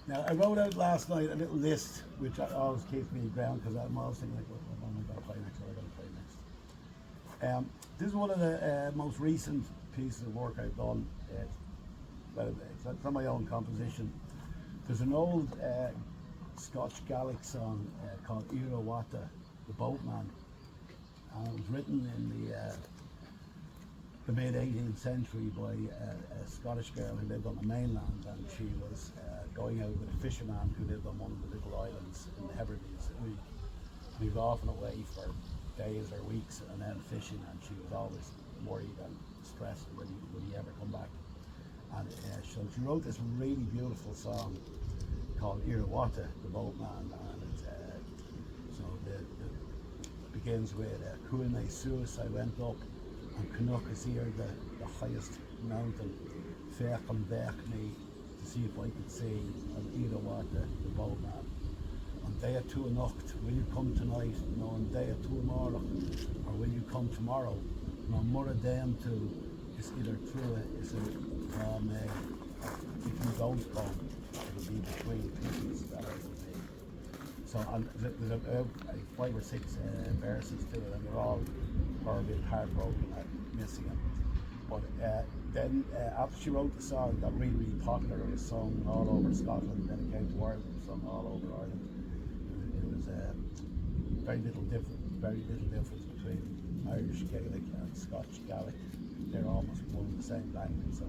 Now, I wrote out last night a little list, which always keeps me ground because I'm always thinking, like, what am I going to play next? What am I going to play next? This is one of the most recent pieces of work I've done. Well, it's from my own composition. There's an old Scottish Gallic song called Bhata, the Boatman, and it was written in the mid 18th century by a Scottish girl who lived on the mainland, and she was going out with a fisherman who lived on one of the little islands in the Hebrides. He was often away for days or weeks and then fishing, and she was always worried and stressed would he ever come back. And so she wrote this really beautiful song called Bhata, the Boatman, and it's, so it begins with Cuine Suas, I went up, and Canuck is here, the highest mountain, Fhir me to see if I could see Bhata, the Boatman. And day two anocht, will you come tonight? No, and day two tomorrow, or will you come tomorrow? No, more them to is either through it, is it if you don't come, it'll be between pieces that I will be. So and there's about 5 or 6 verses to it, and they're all horribly heartbroken at missing him. But then after she wrote the song, it got really, really popular. It was sung all over Scotland. Then it came to Ireland, it was sung all over Ireland. It was very little difference between Irish Gaelic and Scottish Gallic. They're almost one and the same language, so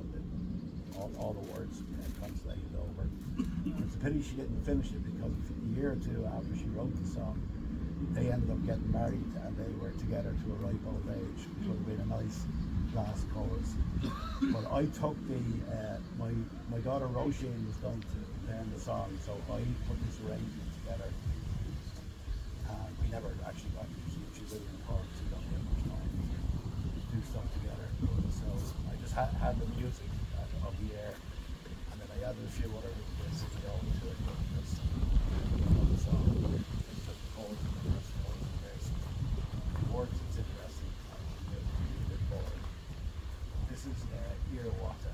all the words translated over. It's a pity she didn't finish it, because a year or two after she wrote the song, they ended up getting married and they were together to a ripe old age, which would have been a nice last chorus. But I took my daughter Roisin was going to learn the song, so I put this arrangement together. And we never actually got to see it. She's really important, so we don't get much time to do stuff together. So I just had the music of the air, and then I added a few other bits of the old to it. Just the song, just the chords and the verse, chords and verse. The words, it's interesting. A bit boring. This is Bhata.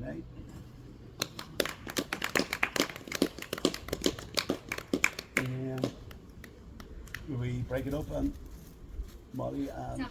Okay. And we break it up and Molly and